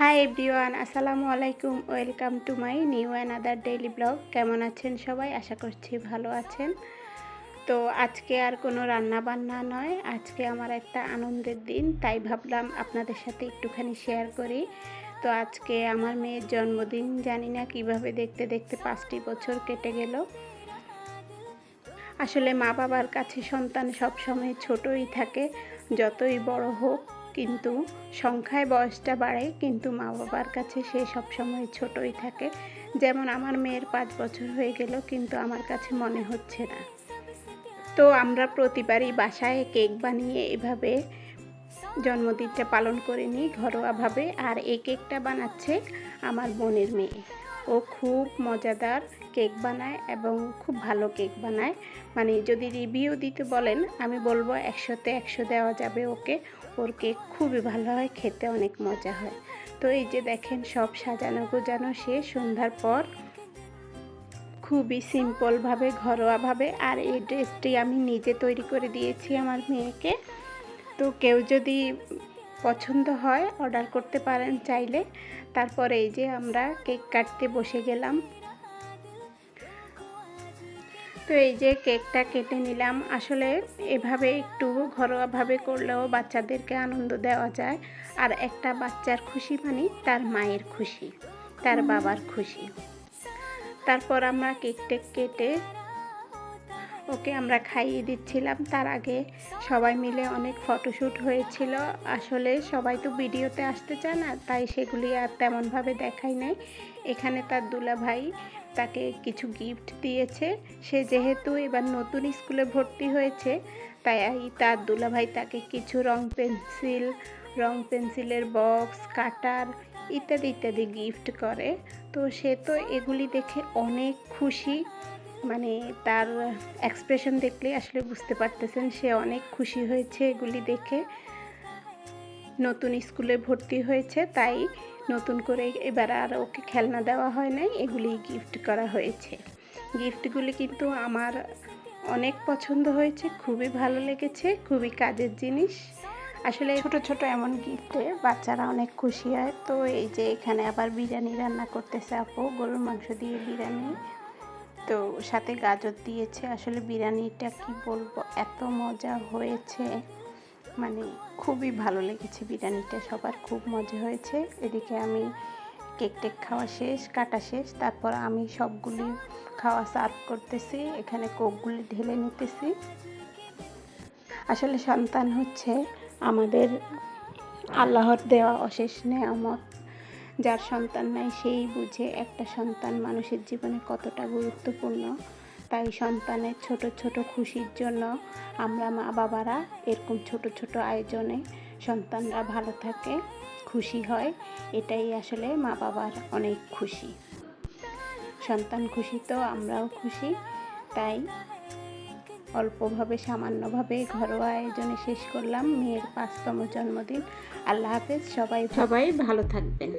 Hi everyone, আসসালামু আলাইকুম। Welcome to my new another daily blog. কেমন আছেন সবাই? আশা করছি ভালো আছেন। তো আজকে আর কোনো রান্না বান্না নয়, আজকে আমার একটা আনন্দের দিন, তাই ভাবলাম আপনাদের সাথে একটুখানি শেয়ার করি। তো আজকে আমার মেয়ের জন্মদিন। জানি না কিভাবে দেখতে দেখতে 5টি বছর কেটে গেল। আসলে মা বাবার কাছে সন্তান সবসময় ছোটই থাকে, যতই বড় হোক, কিন্তু সংখ্যায় বয়সটা বাড়ে, কিন্তু মা বাবার কাছে সে সবসময় ছোটই থাকে। যেমন আমার মেয়ের 5 বছর হয়ে গেল, কিন্তু আমার কাছে মনে হচ্ছে না। তো আমরা প্রতিবারই বাসায় কেক বানিয়ে এভাবে জন্মদিনটা পালন করে নিই ঘরোয়াভাবে। আর এই কেকটা বানাচ্ছে আমার বোনের মেয়ে। ও খুব মজাদার কেক বানায় এবং খুব ভালো কেক বানায়। মানে যদি রিভিউ দিতে বলেন, আমি বলবো 100-তে 100 দেওয়া যাবে ওকে। ওর কেক খুবই ভালো হয়, খেতে অনেক মজা হয়। তো এই যে দেখেন, সব সাজানো গোজানো শেষ সন্ধ্যার পর, খুবই সিম্পলভাবে ঘরোয়াভাবে। আর এই ড্রেসটি আমি নিজে তৈরি করে দিয়েছি আমার মেয়েকে। তো কেউ যদি পছন্দ হয় অর্ডার করতে পারেন চাইলে। তারপরে এই যে আমরা কেক কাটতে বসে গেলাম। তো এই যে কেকটা কেটে নিলাম। আসলে এভাবে একটু ঘরোয়াভাবে করলেও বাচ্চাদেরকে আনন্দ দেওয়া যায়। আর একটা বাচ্চার খুশি মানে তার মায়ের খুশি, তার বাবার খুশি। তারপর আমরা কেকটা কেটে ওকে আমরা খাইয়ে দিচ্ছিলাম। তার আগে সবাই মিলে অনেক ফটোশ্যুট হয়েছিল। আসলে সবাই তো ভিডিওতে আসতে চায় না, তাই সেগুলি আর তেমনভাবে দেখাই নাই। এখানে তার দুলাভাই তাকে কিছু গিফট দিয়েছে। সে যেহেতু এবার নতুন স্কুলে ভর্তি হয়েছে, তাই তার দুলাভাই তাকে কিছু রং পেন্সিলের বক্স, কাটার ইত্যাদি ইত্যাদি গিফট করে। তো সে তো এগুলি দেখে অনেক খুশি। মানে তার এক্সপ্রেশন দেখলেই আসলে বুঝতে পারতেছেন সে অনেক খুশি হয়েছে এগুলি দেখে। নতুন স্কুলে ভর্তি হয়েছে, তাই নতুন করে এবার আর ওকে খেলনা দেওয়া হয় নাই, এগুলি গিফট করা হয়েছে। গিফটগুলি কিন্তু আমার অনেক পছন্দ হয়েছে, খুবই ভালো লেগেছে, খুবই কাজের জিনিস। আসলে ছোট ছোট এমন গিফটে বাচ্চারা অনেক খুশি হয়। তো এই যে এখানে আবার বিরিয়ানি রান্না করতেছে আপু, গরুর মাংস দিয়ে বিরিয়ানি। তো সাথে গাজর দিয়েছে। আসলে বিরিয়ানিটা কি বলবো, এত মজা হয়েছে, মানে খুবই ভালো লেগেছে বিরিয়ানিটা, সবার খুব মজা হয়েছে। এদিকে আমি কেক টেক খাওয়া শেষ, কাটা শেষ, তারপর আমি সবগুলি খাওয়া সার্ভ করতেছি, এখানে কোকগুলি ঢেলে নিতেছি। আসলে সন্তান হচ্ছে আমাদের আল্লাহর দেওয়া অশেষ নেয়ামত। যার সন্তান নাই সেই বুঝে একটা সন্তান মানুষের জীবনে কতটা গুরুত্বপূর্ণ। তাই সন্তানের ছোট ছোট খুশির জন্য আমরা মা বাবারা এরকম ছোট ছোট আয়োজনে সন্তানরা ভালো থাকে, খুশি হয়। এটাই আসলে মা বাবার অনেক খুশি। সন্তান খুশি তো আমরাও খুশি। তাই অল্পভাবে সামান্যভাবে ঘরোয়া আয়োজনে শেষ করলাম মেয়ের 5তম জন্মদিন। আল্লাহ হাফেজ, সবাই ভালো থাকবেন।